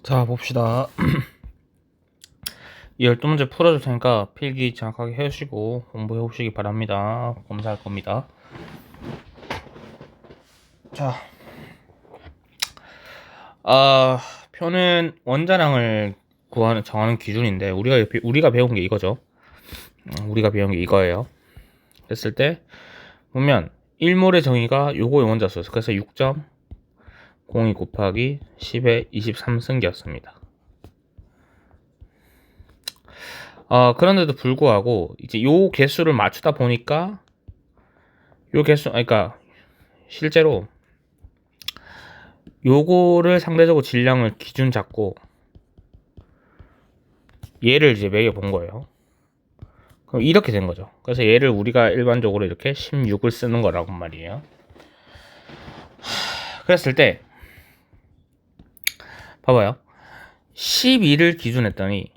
자, 봅시다. 이 12문제 풀어줄 테니까 필기 정확하게 해주시고 공부해 오시기 바랍니다. 검사할 겁니다. 자, 표는 원자량을 정하는 기준인데 우리가 배운 게 이거죠. 우리가 배운 게 이거예요. 했을 때 보면 1몰의 정의가 요거의 원자수. 그래서 6.02 곱하기 10의 23승기였습니다. 그런데도 불구하고 이제 요 개수를 맞추다 보니까 요 개수, 그러니까 실제로 요거를 상대적으로 질량을 기준 잡고 얘를 이제 매겨 본 거예요. 그럼 이렇게 된 거죠. 그래서 얘를 우리가 일반적으로 이렇게 16을 쓰는 거라고 말이에요. 그랬을 때 봐봐요. 12를 기준했더니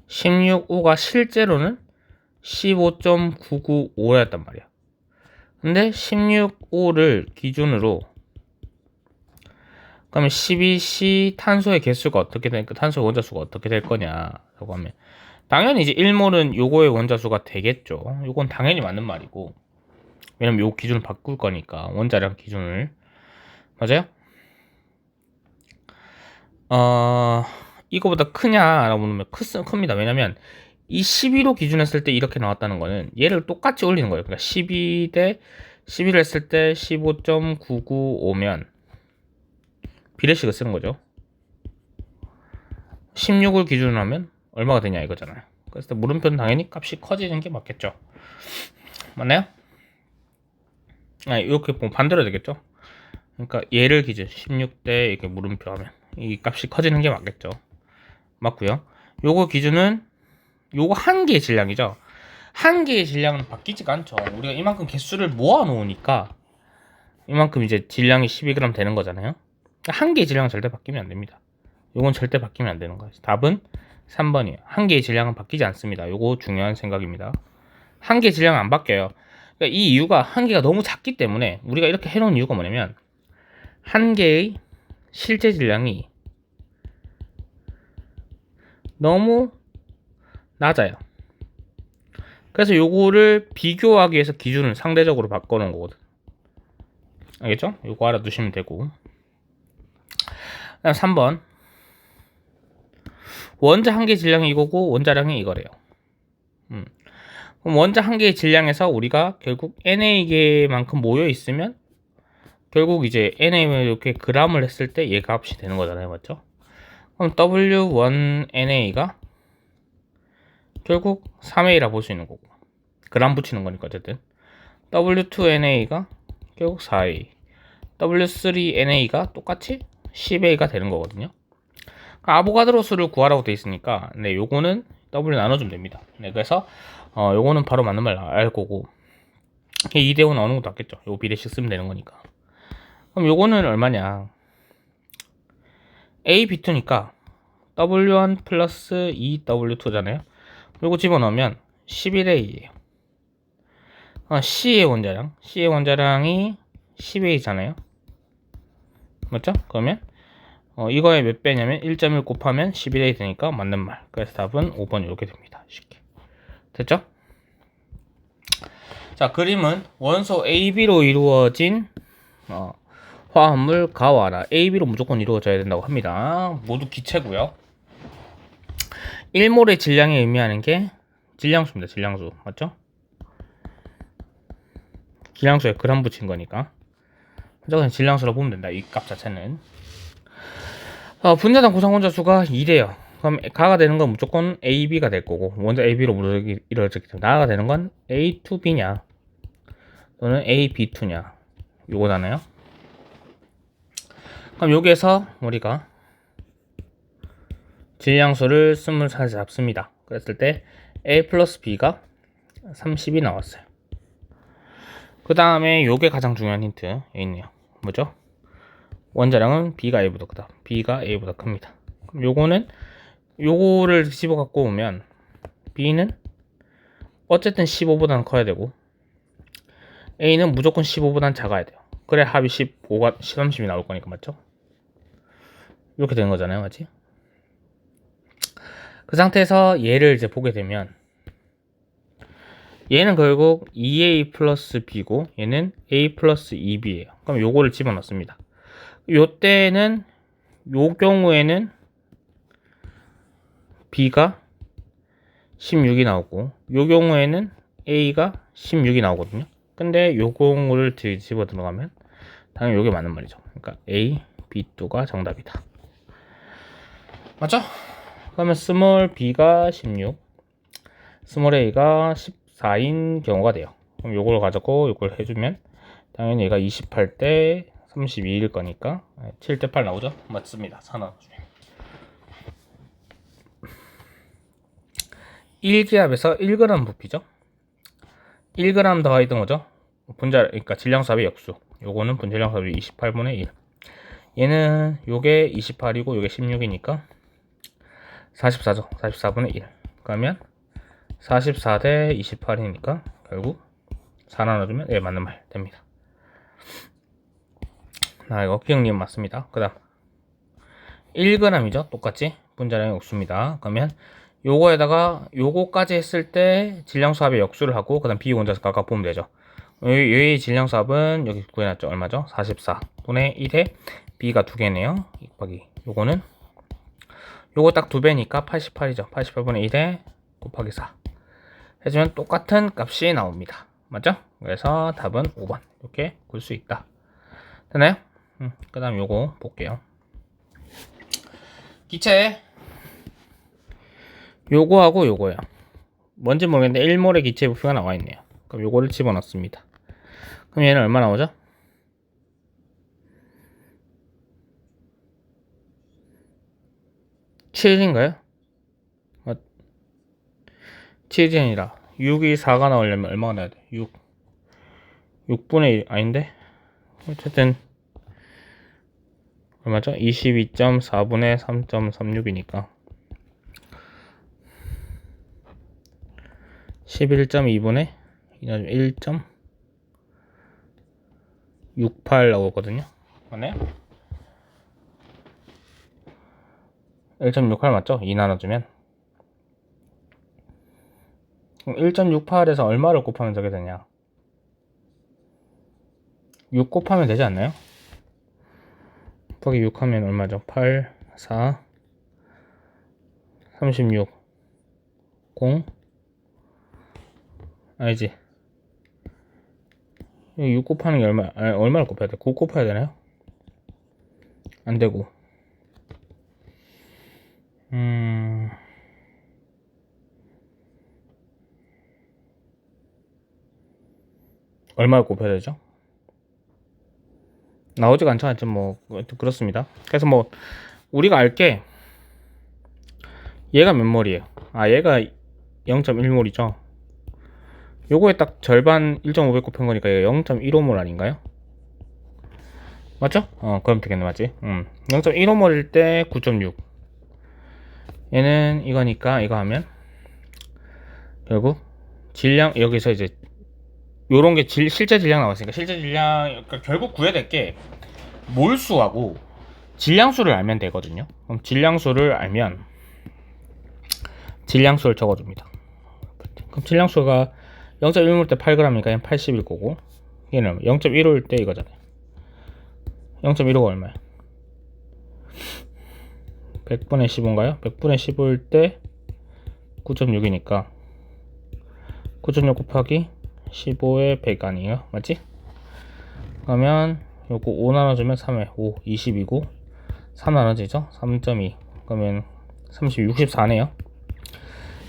16호가 실제로는 15.995였단 말이야. 근데 16호를 기준으로 그러면 12C 탄소의 개수가 어떻게 될까? 탄소의 원자수가 어떻게 될 거냐라고 하면 당연히 이제 1몰은 요거의 원자수가 되겠죠. 요건 당연히 맞는 말이고 왜냐면 요 기준을 바꿀 거니까 원자량 기준을 맞아요? 이거보다 크냐라고 보면 큽니다. 왜냐면 이 12로 기준했을 때 이렇게 나왔다는 거는 얘를 똑같이 올리는 거예요. 그러니까 12 대 11을 했을 때 15.995면 비례식을 쓰는 거죠. 16을 기준으로 하면 얼마가 되냐 이거잖아요. 그래서 물음표는 당연히 값이 커지는 게 맞겠죠. 맞나요? 이렇게 보면 반대로 되겠죠. 그러니까 얘를 기준 16대 이렇게 물음표 하면 이 값이 커지는 게 맞겠죠. 맞고요. 요거 기준은 요거 한 개의 질량이죠. 한 개의 질량은 바뀌지가 않죠. 우리가 이만큼 개수를 모아 놓으니까 이만큼 이제 질량이 12g 되는 거잖아요. 한 개의 질량은 절대 바뀌면 안 됩니다. 요건 절대 바뀌면 안 되는 거예요. 답은 3번이에요. 한 개의 질량은 바뀌지 않습니다. 요거 중요한 생각입니다. 한 개의 질량은 안 바뀌어요. 그러니까 이 이유가 한 개가 너무 작기 때문에 우리가 이렇게 해놓은 이유가 뭐냐면 한 개의 실제 질량이 너무 낮아요. 그래서 요거를 비교하기 위해서 기준을 상대적으로 바꿔놓은 거거든. 알겠죠? 요거 알아두시면 되고. 그다음 3번. 원자 한 개 질량이 이거고 원자량이 이거래요. 그럼 원자 한 개의 질량에서 우리가 결국 NA개만큼 모여 있으면 결국 이제 NA 이렇게 g을 했을 때 얘 값이 되는 거잖아요. 맞죠? 그럼 W1NA가 결국 3A라 볼 수 있는 거고 g 붙이는 거니까 어쨌든 W2NA가 결국 4A W3NA가 똑같이 10A가 되는 거거든요. 아보가드로 수를 구하라고 돼 있으니까 네, 요거는 W 나눠주면 됩니다. 네, 그래서 요거는 바로 맞는 말 알 거고 2대5 나오는 것도 맞겠죠. 요 비례식 쓰면 되는 거니까. 그럼 요거는 얼마냐? A, B2니까 W1 플러스 2W2잖아요. 요거 집어넣으면 11A예요. C의 원자량이 10A잖아요. 맞죠? 그러면 이거의 몇 배냐면 1.1 곱하면 11A 되니까 맞는 말. 그래서 답은 5번 이렇게 됩니다. 쉽게. 됐죠? 자, 그림은 원소 AB로 이루어진 화합물 가와라. AB로 무조건 이루어져야 된다고 합니다. 모두 기체고요. 1몰의 질량이 의미하는 게 질량수입니다. 질량수. 맞죠? 질량수에 g 붙인 거니까. 그냥 질량수로 보면 된다. 이 값 자체는. 분자당 구성원자수가 2대요. 그럼 가가 되는 건 무조건 AB가 될 거고 원자 AB로 이루어졌기 때문에 나가 되는 건 A2B냐 또는 AB2냐 요거잖아요. 그럼 여기에서 우리가 질량수를 24 잡습니다. 그랬을 때 A 플러스 B가 30이 나왔어요. 그 다음에 요게 가장 중요한 힌트에 있네요. 뭐죠? 원자량은 B가 A보다 크다. B가 A보다 큽니다. 그럼 요거는 요거를 집어 갖고 오면 B는 어쨌든 15보다는 커야 되고 A는 무조건 15보다는 작아야 돼요. 그래 합이 15가 30이 나올 거니까 맞죠? 이렇게 되는 거잖아요, 맞지? 그 상태에서 얘를 이제 보게 되면 얘는 결국 2a 플러스 b고 얘는 a 플러스 2b예요. 그럼 요거를 집어넣습니다. 요때는 요 경우에는 b가 16이 나오고 요 경우에는 a가 16이 나오거든요. 근데 요 공을 집어 들어가면 당연히 요게 맞는 말이죠. 그러니까 a, b2가 정답이다. 맞죠? 그러면 스몰 b가 16, 스몰 a가 14인 경우가 돼요. 그럼 요걸 가지고 요걸 해주면 당연히 얘가 28대 32일 거니까 7대 8 나오죠? 맞습니다. 4 나눠주면 1기압에서 1g 부피죠. 1g 더하기 뭐죠? 분자, 그러니까 질량수합의 역수. 요거는 분질량수합이 28분의 1. 얘는 요게 28이고 요게 16이니까 44죠. 44분의 1. 그러면 44대 28이니까 결국 4 나눠주면 예, 맞는 말 됩니다. 이거 기억님 맞습니다. 그 다음 1g이죠. 똑같이 분자량의 역수입니다. 그러면 요거에다가 요거까지 했을 때 질량수합의 역수를 하고 그 다음 비혼자서 각각 보면 되죠. 여기 질량수합은 여기 구해놨죠. 얼마죠? 44분의 1에 b가 2개네요. 곱하기 요거는 요거 딱 2배니까 88이죠. 88분의 1에 곱하기 4 해주면 똑같은 값이 나옵니다. 맞죠? 그래서 답은 5번 이렇게 볼 수 있다. 되나요? 그 다음 요거 볼게요. 기체 요거하고 요거요. 뭔지 모르겠는데 1몰의 기체 부피가 나와 있네요. 그럼 요거를 집어넣습니다. 그럼 얘는 얼마 나오죠? 7인가요? 7이 아니라 6이 4가 나오려면 얼마가 나야 돼? 6분의 1 아닌데? 어쨌든 얼마죠? 22.4분의 3.36이니까 11.2분의 1.68 나오거든요. 맞나요? 1.68 맞죠? 2 나눠주면 1.68에서 얼마를 곱하면 저게 되냐? 6 곱하면 되지 않나요? 곱하기 6 하면 얼마죠? 8, 4, 36, 0 아니지 6 곱하는 게 얼마를 곱해야 돼? 9 곱해야 되나요? 안 되고 얼마를 곱해야 되죠? 나오지가 않죠. 하여튼 뭐 그렇습니다. 그래서 뭐 우리가 알게 얘가 몇 몰이에요? 얘가 0.1몰이죠. 요거에 딱 절반 1.5배 곱한 거니까 얘가 0.15몰 아닌가요? 맞죠? 그럼 되겠네. 맞지? 0.15몰일 때 9.6 얘는 이거니까 이거 하면 결국 질량 여기서 이제 요런 게 실제 질량 나왔으니까 실제 질량 그러니까 결국 구해야 될 게 몰수하고 질량수를 알면 되거든요. 그럼 질량수를 알면 질량수를 적어줍니다. 그럼 질량수가 0.1몰 때 8g이니까 얘는 80일 거고 얘는 0.15일 때 이거잖아요. 0.15가 얼마야? 100분의 15인가요? 100분의 15일 때 9.6이니까 9.6 곱하기 15에 100 아니에요? 맞지? 그러면 요거 5 나눠주면 3에 5, 20이고 3 나눠지죠? 3.2 그러면 30, 64네요.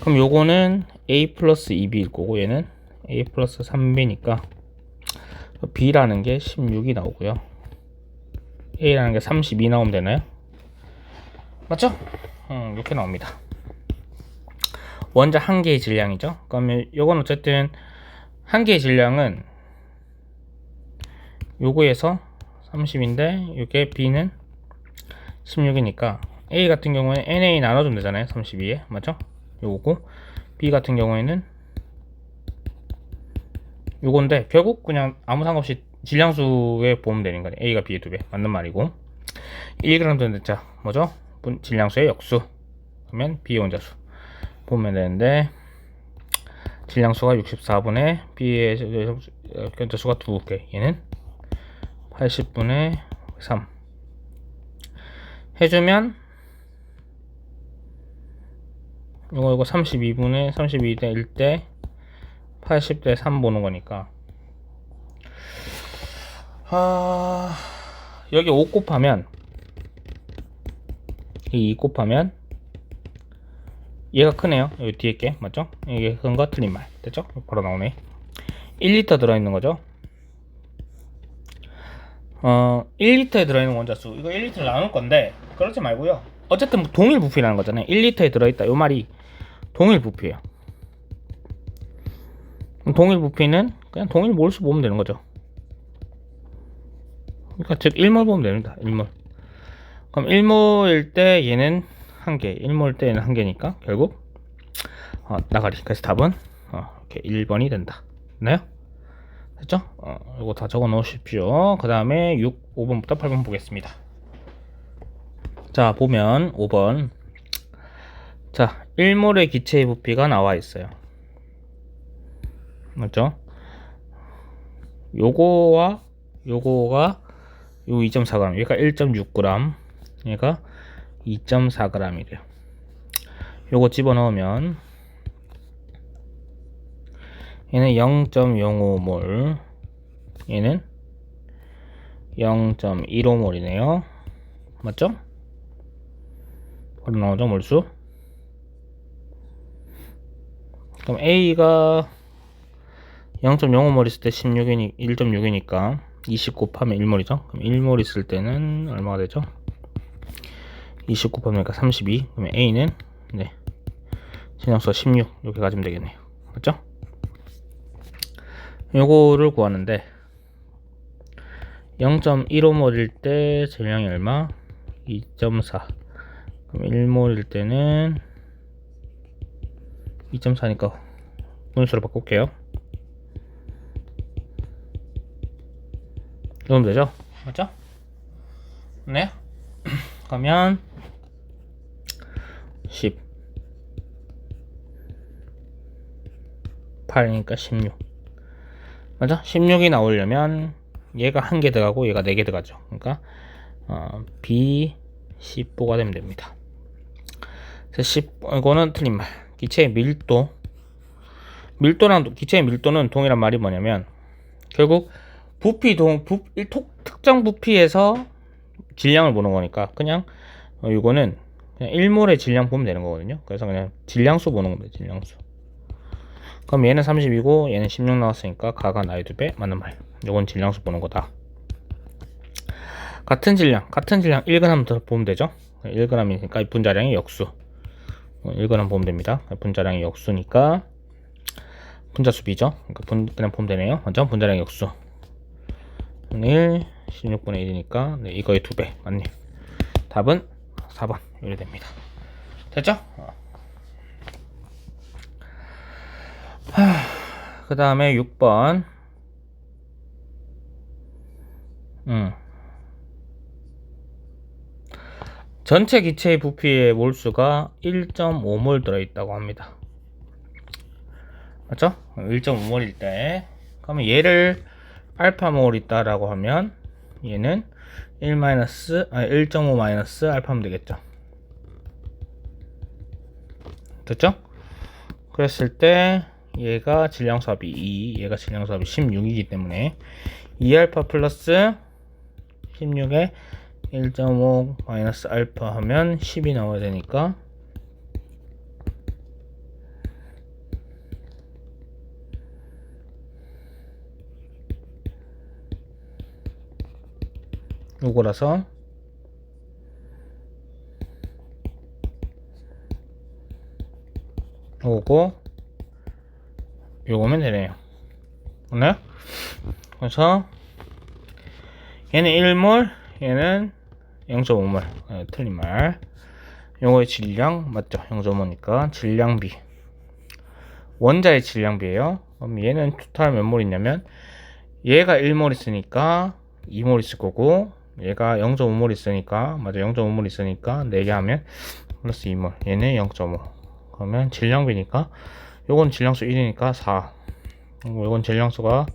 그럼 요거는 a 플러스 2b일 거고 얘는 a 플러스 3b니까 b라는 게 16이 나오고요. a라는 게 32 나오면 되나요? 맞죠? 이렇게 나옵니다. 원자 한 개의 질량이죠. 그러면 요건 어쨌든 한 개의 질량은 요거에서 30인데 요게 b는 16이니까 a 같은 경우에 na 나눠주면 되잖아요. 32에 맞죠? 요거고 b 같은 경우에는 요건데 결국 그냥 아무 상관없이 질량수에 보면 되는 거네. A가 B의 2배. 맞는 말이고. 1g 되는 자 뭐죠? 질량수의 역수. 그러면 B의 원자수. 보면 되는데, 질량수가 64분의 B의 원자수가 2개. 얘는 80분의 3. 해주면, 이거 32분의 32대 1대 80대 3 보는 거니까, 여기 5 곱하면, 이 2 곱하면 얘가 크네요. 여기 뒤에 게 맞죠? 이게 큰 거 틀린 말 됐죠? 바로 나오네. 1리터 들어있는 거죠. 1리터에 들어있는 원자수, 이거 1리터를 나눌 건데 그렇지 말고요. 어쨌든 동일 부피라는 거잖아요. 1리터에 들어있다 요 말이 동일 부피예요. 동일 부피는 그냥 동일 몰수 보면 되는 거죠. 그러니까 즉 1몰 보면 됩니다. 1몰. 그럼 1몰일 때 얘는 1개, 1몰일 때 얘는 1개니까 결국 나가리. 그래서 답은 이렇게 1번이 된다. 됐나요? 됐죠? 이거 다 적어 놓으십시오. 그 다음에 5번부터 8번 보겠습니다. 자, 보면 5번. 자, 1몰의 기체의 부피가 나와 있어요. 맞죠? 요거와 요거가 요 2.4g, 얘가 1.6g, 얘가 2.4g이래요. 요거 집어넣으면 얘는 0.05몰, 얘는 0.15몰이네요. 맞죠? 바로 나오죠, 몰수. 그럼 A가 0.05몰 있을 때 1.6이니까 20 곱하면 1몰이죠. 그럼 1몰 있을 때는 얼마가 되죠? 20 곱하면 32. 그러면 A는 질량수가 16 이렇게 가지면 되겠네요. 맞죠? 요거를 구하는데 0.15몰일 때 질량이 얼마? 2.4. 그럼 1몰일 때는 2.4니까 분수로 바꿀게요. 이러면 되죠? 맞죠? 네. 그러면 10 8이니까 16 맞아? 16이 나오려면 얘가 1개 들어가고 얘가 4개 들어가죠. 그러니까 B 15가 되면 됩니다. 그래서 이거는 틀린 말. 기체의 밀도랑 기체의 밀도는 동일한 말이 뭐냐면 결국 특정 부피에서 질량을 보는 거니까 그냥 이거는 그냥 1몰의 질량 보면 되는 거거든요. 그래서 그냥 질량수 보는 겁니다. 질량수. 그럼 얘는 30이고 얘는 16 나왔으니까 가가 나의 2배 맞는 말. 이건 질량수 보는 거다. 같은 질량 1g 더 보면 되죠. 1g이니까 분자량의 역수. 1g 보면 됩니다. 분자량의 역수니까 분자수 B죠. 그러니까 그냥 보면 되네요. 먼저 분자량의 역수 1 16분의 1이니까 이거의 2배 맞네. 답은 4번 이렇게 됩니다. 됐죠? 그 다음에 6번. 전체 기체의 부피의 몰수가 1.5몰 들어있다고 합니다. 맞죠? 1.5몰일 때 그러면 얘를 알파몰 있다라고 하면 얘는 1.5 마이너스 알파면 되겠죠. 됐죠? 그랬을 때 얘가 질량수합이 2, 얘가 질량수합이 16이기 때문에 2알파 플러스 16에 1.5 마이너스 알파 하면 10이 나와야 되니까 요거라서 요거면 되네요. 맞나요? 그래서 얘는 1몰, 얘는 0.5몰. 틀린 말. 요거의 질량 맞죠? 0.5니까 질량비. 원자의 질량비예요. 그럼 얘는 토탈 몇 몰 있냐면 얘가 1몰 있으니까 2몰 있을 거고, 얘가 0.5몰 있으니까, 맞아, 0.5몰 있으니까 4개 하면 플러스 2몰. 얘는 0.5. 그러면 질량비니까, 요건 질량수 1이니까 4. 요건 질량수가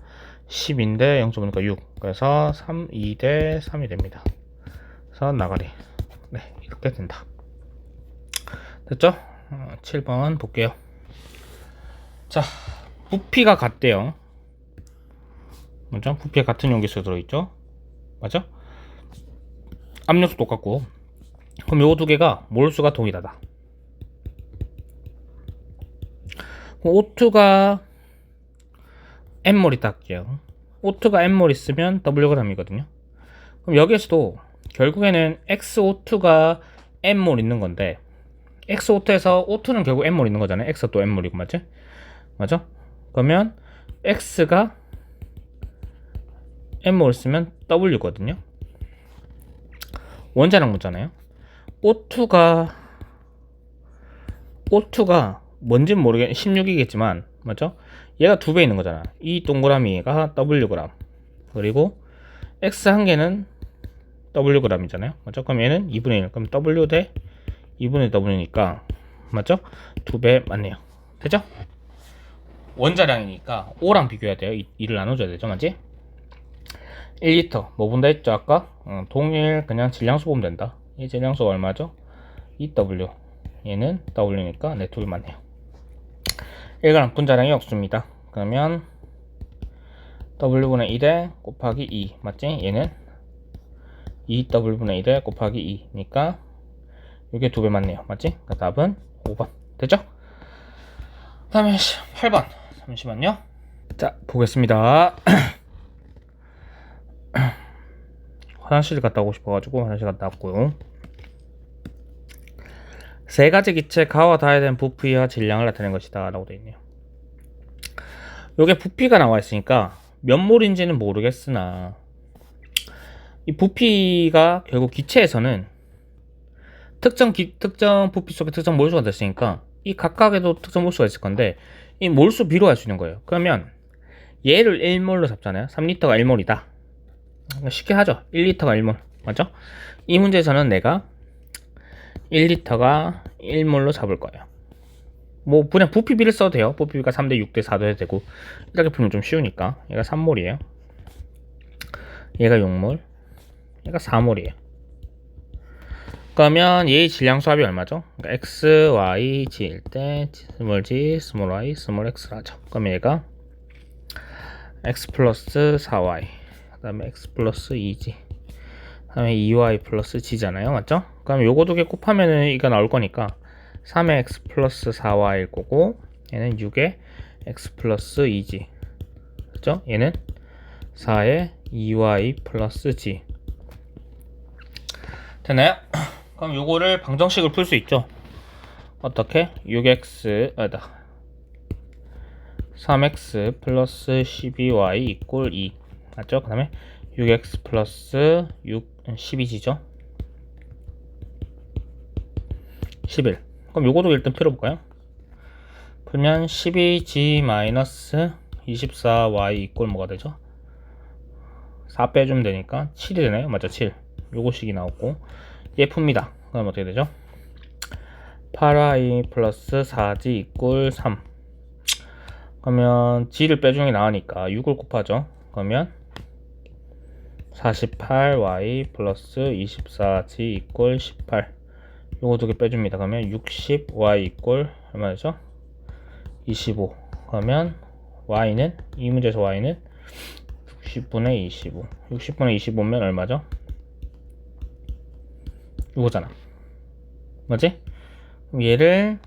10인데 0.5니까 6. 그래서 2 대 3이 됩니다. 그래서 나가리. 네, 이렇게 된다. 됐죠? 7번 볼게요. 자, 부피가 같대요. 맞죠? 부피가 같은 용기수 들어있죠? 맞죠? 압력도 똑같고. 그럼 요 두 개가 몰수가 동일하다. O2가 N몰 있다 할게요. O2가 N몰 있으면 Wg이거든요. 그럼 여기에서도 결국에는 XO2가 N몰 있는 건데, XO2에서 O2는 결국 N몰 있는 거잖아요. X가 또 N몰이고, 맞지? 맞죠? 그러면 X가 N몰 있으면 W거든요. 원자량 묻잖아요. O2가 뭔진 모르겠, 16이겠지만, 맞죠? 얘가 2배 있는 거잖아. 이 동그라미가 Wg. 그리고 X 한 개는 Wg이잖아요. 맞죠? 그럼 얘는 2분의 1. 그럼 W 대 2분의 W니까, 맞죠? 2배 맞네요. 되죠? 원자량이니까 O랑 비교해야 돼요. 2를 나눠줘야 되죠. 맞지? 1리터. 뭐 본다 했죠? 아까? 동일 그냥 질량수 보면 된다. 이 질량수가 얼마죠? 2W. 얘는 W니까 네, 2배 맞네요. 1g 분자량이 없습니다. 그러면 W분의 1에 곱하기 2 맞지? 얘는 2W분의 1에 곱하기 2니까 이게 2배 맞네요. 맞지? 그러니까 답은 5번 됐죠? 그 다음에 8번 잠시만요. 자 보겠습니다. 화장실 갔다 오고 싶어가지고 화장실 갔다 왔고요. 세 가지 기체 가와 닿아야 되는 부피와 질량을 나타낸 것이다 라고 되어 있네요. 요게 부피가 나와 있으니까 몇 몰인지는 모르겠으나 이 부피가 결국 기체에서는 특정 부피 속에 특정 몰수가 됐으니까 이 각각에도 특정 몰수가 있을 건데 이 몰수 비로 할 수 있는 거예요. 그러면 얘를 1몰로 잡잖아요. 3리터가 1몰이다. 쉽게 하죠. 1리터가 1몰. 맞죠? 이 문제에서는 내가 1리터가 1몰로 잡을 거예요. 뭐 그냥 부피비를 써도 돼요. 부피비가 3대 6대 4도 해도 되고 이렇게 풀면 좀 쉬우니까. 얘가 3몰이에요. 얘가 6몰. 얘가 4몰이에요. 그러면 얘의 질량수 합이 얼마죠? 그러니까 x, y, g일 때 스몰 g, 스몰 y, 스몰 x를 하죠. 그러면 얘가 x 플러스 4y 그 다음에 x 플러스 2g 그 다음에 2y 플러스 g잖아요. 맞죠? 그럼 요거 두 개 곱하면은 이거 나올 거니까 3의 x 플러스 4y일 거고 얘는 6의 x 플러스 2g 그죠? 얘는 4의 2y 플러스 g 되나요? 그럼 요거를 방정식을 풀 수 있죠. 어떻게? 6x 3x 플러스 12y 이꼴 2 맞죠? 그 다음에 6x 플러스 12g죠 11. 그럼 요거도 일단 풀어볼까요? 풀면 12g 마이너스 24y 이꼴 뭐가 되죠? 4 빼주면 되니까 7이 되나요? 맞죠? 7. 요거식이 나오고 얘 풉니다. 그럼 어떻게 되죠? 8y 플러스 4g 이꼴 3. 그러면 g를 빼주는 게 나으니까 6을 곱하죠. 그러면 48y 플러스 24g 이꼴 18. 요거 두 개 빼줍니다. 그러면 60y 이꼴 얼마죠? 25. 그러면 y는 이 문제에서 y는 60분의 25. 60분의 25면 얼마죠? 이거잖아. 맞지? 그럼 얘를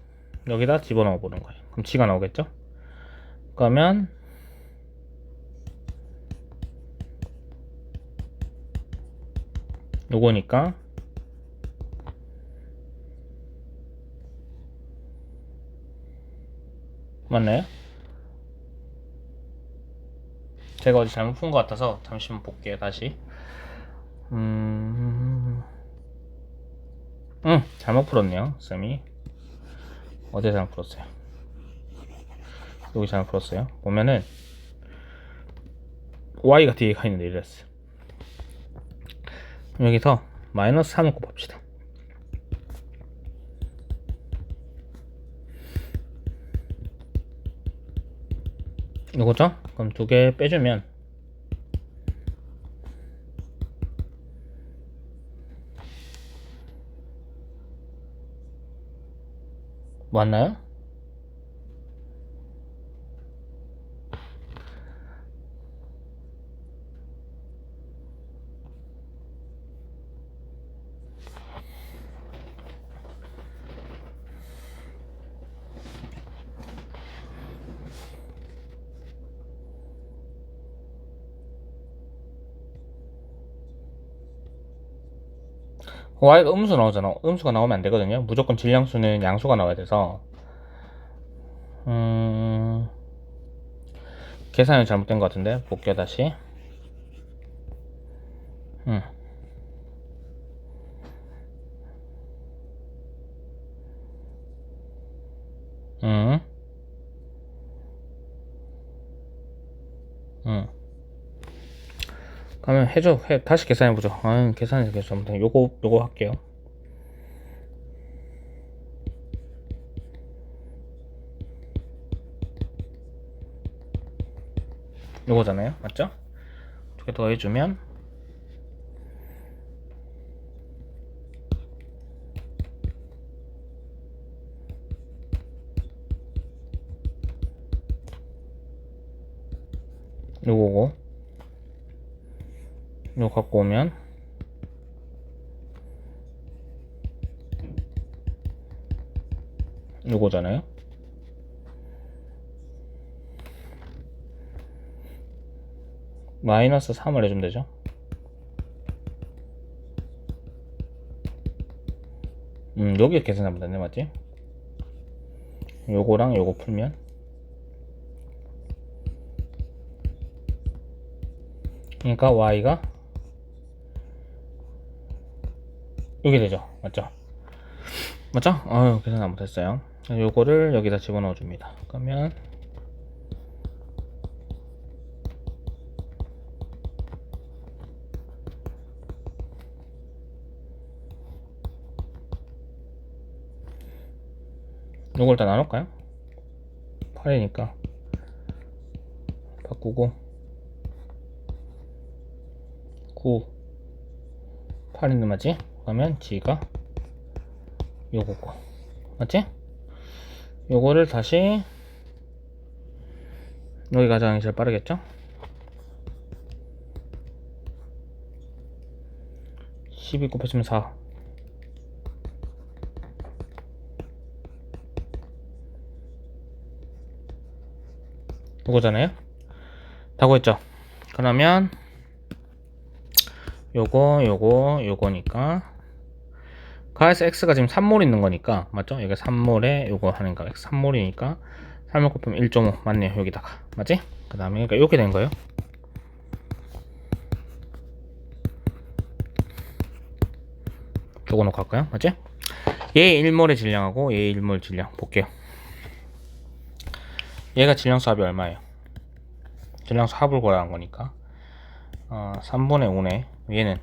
여기다 집어넣어 보는 거예요. 그럼 g가 나오겠죠? 그러면 요거니까 맞나요? 제가 어디 잘못 푼 것 같아서 잠시만 볼게요. 다시 잘못 풀었네요. 쌤이 어디에 잘못 풀었어요? 여기 잘못 풀었어요. 보면은 y가 뒤에 가 있는데 이랬어. 여기서 마이너스 3을 곱합시다. 이거죠? 그럼 두 개 빼주면 맞나요? y가 음수 나오잖아. 음수가 나오면 안 되거든요. 무조건 질량수는 양수가 나와야 돼서 계산이 잘못된 것 같은데 볼게요 다시. 음. 음. 그러면 다시 계산해보죠. 계산해서 계속 잘못된 요거 할게요. 요거잖아요. 맞죠? 두 개 더해주면 요거고 요거 갖고 오면 요거잖아요. 마이너스 3을 해주면 되죠. 여기 계산하면 되네. 맞지? 요거랑 요거 풀면 그러니까 y가 여기 되죠. 맞죠? 맞죠? 계산 잘못했어요. 요거를 여기다 집어넣어 줍니다. 그러면 요걸 다 나눌까요? 8이니까 바꾸고 9 8인데 맞지? 그러면 g가 요거고 맞지? 요거를 다시 여기 가장이 제일 빠르겠죠? 12 곱해주면 4 요거잖아요? 다 구했죠? 그러면 요거니까 가에서 x가 지금 3몰 있는 거니까 맞죠? 여기 3몰에 요거 하니까 x 3몰이니까 3을 곱하면 1.5 맞네요. 여기다가 맞지? 그 다음에 그러니까 이렇게 된 거예요. 적어 놓고 할까요? 맞지? 얘 1몰의 질량하고 얘 1몰 질량 볼게요. 얘가 질량수 합이 얼마예요? 질량수 합을 구하는 거니까 3분의 5네. 얘는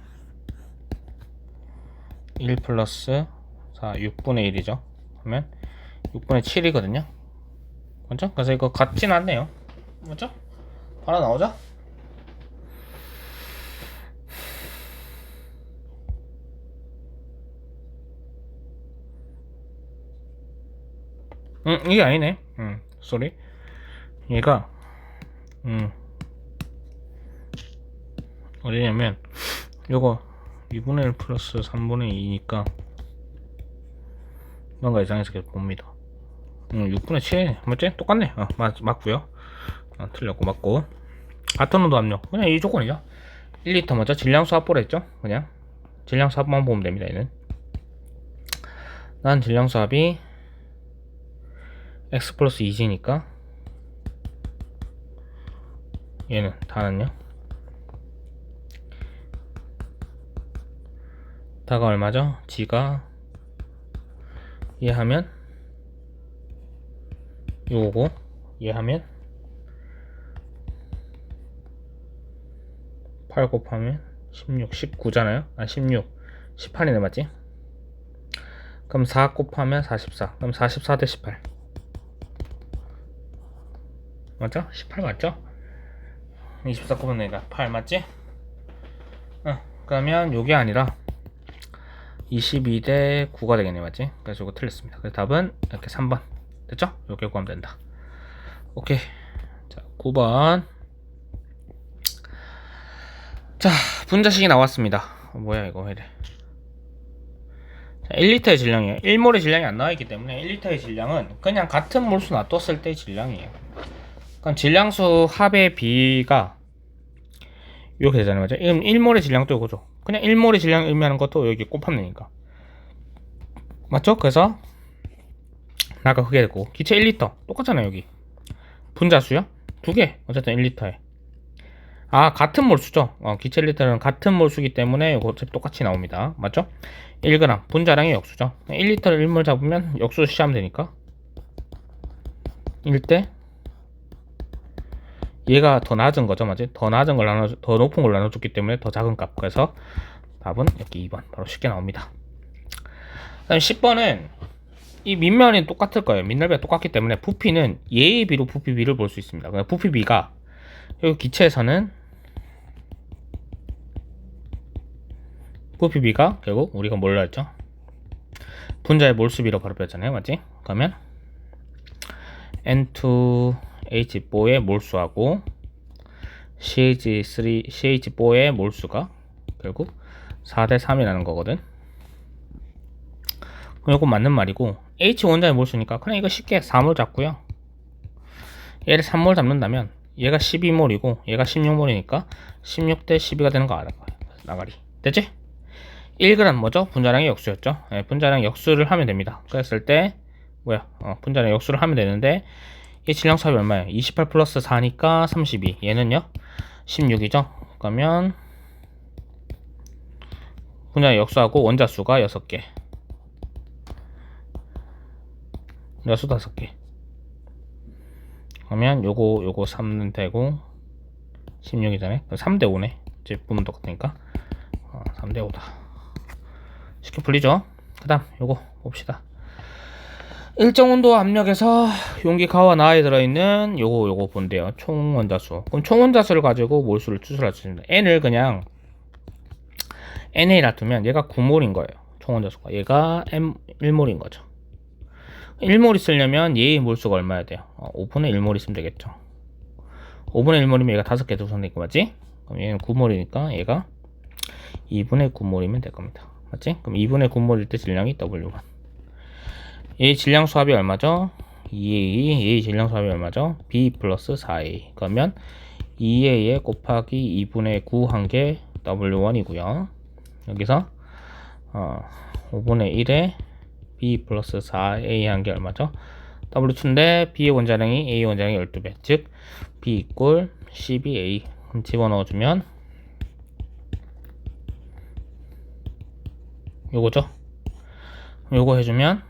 1 플러스 4 6분의 1이죠. 그러면 6분의 7이거든요. 맞죠? 그래서 이거 같진 않네요. 맞죠? 하나 나오죠? 이게 아니네. 쏘리. 얘가 어디냐면 요거 2분의 1 플러스 3분의 2니까 뭔가 이상해서 계속 봅니다. 6분의 7 맞지? 똑같네. 맞고요. 틀렸고 맞고 같은 온도 압력 그냥 이 조건이죠. 1리터 맞죠? 질량수 합보라 했죠? 그냥 질량수 합만 보면 됩니다. 얘는 난 질량수 합이 x 플러스 2g니까 얘는 다는요 다가 얼마죠? g가 얘하면 요거고 얘하면 8 곱하면 16, 19잖아요. 16, 18이네, 맞지? 그럼 4 곱하면 44. 그럼 44 대 18. 맞죠? 18 맞죠? 24 곱하니까 8 맞지? 그러면 요게 아니라 22 대 9가 되겠네, 맞지? 그래서 이거 틀렸습니다. 그래서 답은 이렇게 3번. 됐죠? 이렇게 구하면 된다. 오케이. 자, 9번. 자, 분자식이 나왔습니다. 뭐야, 이거 왜 이래. 자, 1리터의 질량이에요. 1몰의 질량이 안 나와있기 때문에 1리터의 질량은 그냥 같은 몰수 놔뒀을 때의 질량이에요. 그럼 질량수 합의 비가 이렇게 되잖아요, 맞죠? 1몰의 질량도 이거죠. 그냥 1몰의 질량 의미하는 것도 여기 곱하면 되니까. 맞죠? 그래서 나가 그게 되고 기체 1리터 똑같잖아요. 여기 분자수요? 두 개. 어쨌든 1리터에 같은 몰수죠. 기체 1리터는 같은 몰수기 때문에 이거 어차피 똑같이 나옵니다. 맞죠? 1g 분자량의 역수죠. 1리터를 1몰 잡으면 역수 시하면 되니까 1대 얘가 더 낮은 거죠, 맞지? 더 낮은 걸 더 높은 걸 나눠줬기 때문에 더 작은 값. 그래서 답은 여기 2번 바로 쉽게 나옵니다. 그다음 10번은 이 밑면이 똑같을 거예요. 밑넓이가 똑같기 때문에 부피는 예의 비로 부피 비를 볼 수 있습니다. 그러니까 부피 비가 여기 기체에서는 부피 비가 결국 우리가 뭘로 했죠? 분자의 몰수비로 바로 배웠잖아요, 맞지? 그러면 N2H4의 몰수하고 CH4의 몰수가 결국 4대 3이라는 거거든. 그럼 이거 맞는 말이고 H 원자의 몰수니까 그냥 이거 쉽게 4몰 잡고요. 얘를 3몰 잡는다면 얘가 12몰이고 얘가 16몰이니까 16대 12가 되는 거 알아요. 나가리. 됐지? 1g 뭐죠? 분자량의 역수였죠. 네, 분자량 역수를 하면 됩니다. 그랬을 때 분자량 역수를 하면 되는데 이 질량수합이 얼마예요? 28 플러스 4니까 32. 얘는요? 16이죠? 그러면 분자량 역수하고 원자수가 6개. 원자수 5개. 그러면 요거 3는 되고 16이잖아요. 3대 5네. 이제 부분 똑같으니까 3대 5다. 쉽게 풀리죠? 그 다음 요거 봅시다. 일정 온도 압력에서 용기 가와 나에 들어있는 요거 본대요. 총 원자수. 그럼 총 원자수를 가지고 몰수를 추출할 수 있습니다. N을 그냥 NA라 두면 얘가 9몰인 거예요. 총 원자수가. 얘가 M1몰인 거죠. 1몰 있으려면 얘의 몰수가 얼마야 돼요? 5분의 1몰 있으면 되겠죠. 5분의 1몰이면 얘가 5개 구성되니까 맞지? 그럼 얘는 9몰이니까 얘가 2분의 9몰이면 될 겁니다. 맞지? 그럼 2분의 9몰일 때 질량이 W1. 얘 질량 수합이 얼마죠? 2A. 얘 질량 수합이 얼마죠? B 플러스 4A. 그러면 2A에 곱하기 2분의 9 한 게 W1이고요. 여기서 5분의 1에 B 플러스 4A 한 게 얼마죠? W2인데 B의 원자량이 A 원자량의 12배. 즉 B 이꼴 12A. 집어넣어주면 요거죠? 요거 해주면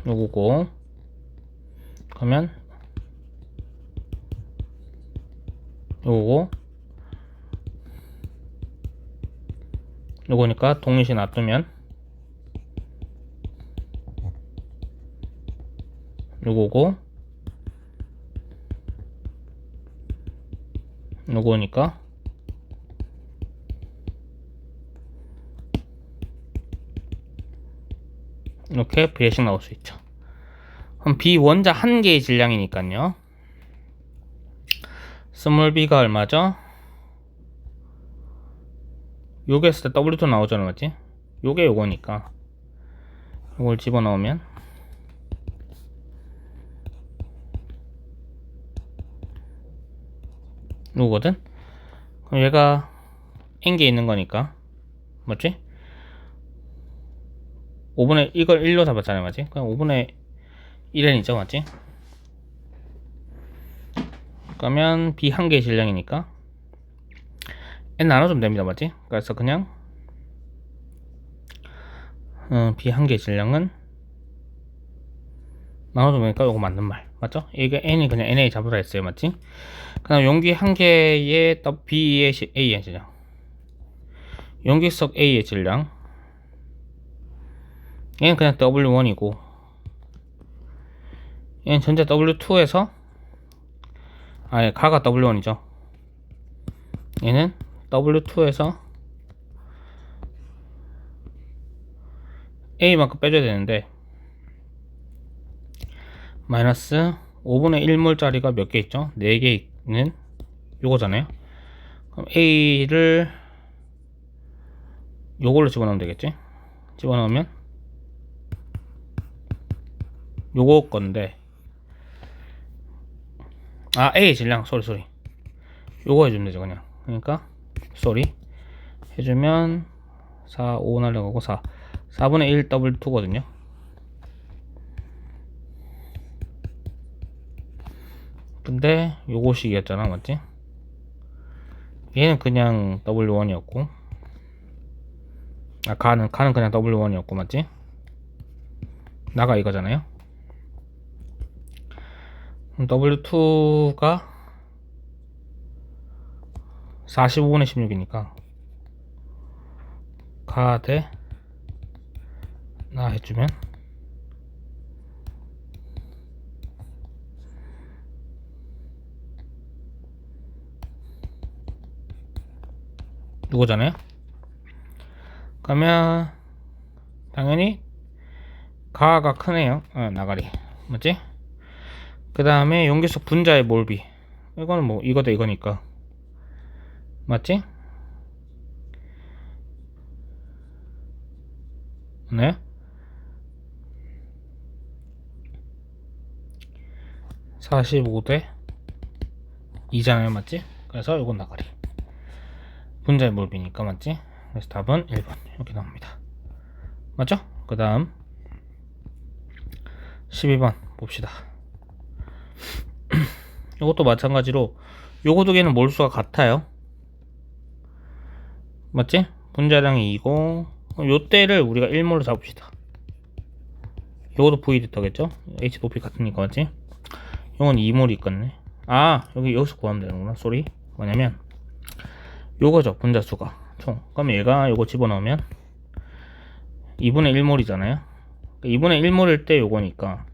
요거고 그러면 요거고 요거니까 동일시 놔두면 요거고 요거니까 이렇게 비례식 나올 수 있죠. 그럼 B 원자 한 개의 질량이니까요. 스몰 b가 얼마죠? 요게 했을 때 W2 나오잖아, 맞지? 요게 요거니까 요걸 집어넣으면 요거거든? 그럼 얘가 n개 있는 거니까 맞지? 5분의 이걸 1로 잡았잖아요, 맞지? 그럼 5분의 1n이죠, 맞지? 그러면 B 한 개의 질량이니까 n 나눠주면 됩니다, 맞지? 그래서 그냥 B 한 개의 질량은 나눠주면 되니까 요거 맞는 말. 맞죠? 이게 n이 그냥 na 잡으라 했어요. 맞지? 그 다음 용기 한 개의 B의 A의 질량, 용기석 A의 질량, 얘는 그냥 W1이고 얘는 전체 W2에서 아예 가가 W1이죠. 얘는 W2에서 A만큼 빼줘야 되는데 마이너스 5분의 1몰 짜리가 몇 개 있죠? 4개 있는 요거잖아요. 그럼 A를 요걸로 집어넣으면 되겠지? 집어넣으면 요거 건데 A 질량 소리 요거 해주면 되죠. 그냥 그러니까 소리 해주면 4, 5 날려가고 4분의 1 W2거든요. 근데 요거식이었잖아. 맞지? 얘는 그냥 W1이었고 가는 그냥 W1이었고 맞지? 나가 이거잖아요. 그럼 W2가 45분의 16이니까 가 대 나 해주면 이거잖아요. 그러면 당연히 가가 크네요. 나가리 맞지? 그 다음에 용기석 분자의 몰비, 이거는 뭐 이거 대 이거니까 맞지? 네? (45대 2잖아요) 맞지? 그래서 이건 나가리 분자의 몰비니까 맞지? 그래서 답은 1번 이렇게 나옵니다. 맞죠? 그 다음 12번 봅시다. 이것도 마찬가지로 요거 두 개는 몰수가 같아요. 맞지? 분자량이 2고 요때를 우리가 1몰로 잡읍시다. 요것도 V리터겠죠? H 높이 같으니까 맞지? 요건 2몰이 있겠네. 여기서 구하면 되는구나. 쏘리. 뭐냐면 요거죠. 분자수가 총. 그럼 얘가 요거 집어넣으면 2분의 1몰이잖아요 2분의 1몰일 때 요거니까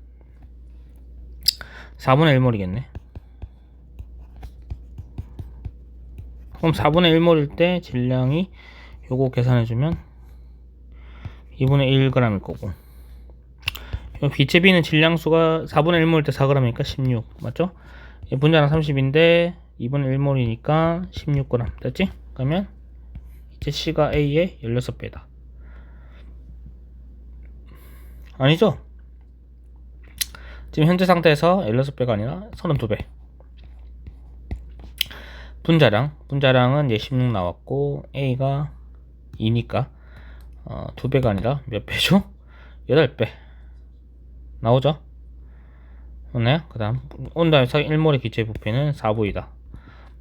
4분의 1몰이겠네. 그럼 4분의 1몰일 때 질량이 요거 계산해주면 2분의 1g일 거고, 빛의 비는 질량수가 4분의 1몰일 때 4g이니까 16 맞죠? 분자량 30인데 2분의 1몰이니까 16g 됐지? 그러면 이제 C가 A의 16배다. 아니죠? 지금 현재 상태에서 16배가 아니라 32배. 분자량은 얘 16 나왔고 A가 2니까 2배가 아니라 몇 배죠? 8배 나오죠? 맞나요? 그 다음 온 다음에 1몰의 기체의 부피는 4V다.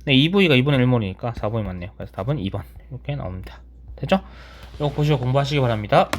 네, 2V가 2분의 1몰이니까 4V 맞네요. 그래서 답은 2번 이렇게 나옵니다. 됐죠? 이거 보시고 공부하시기 바랍니다.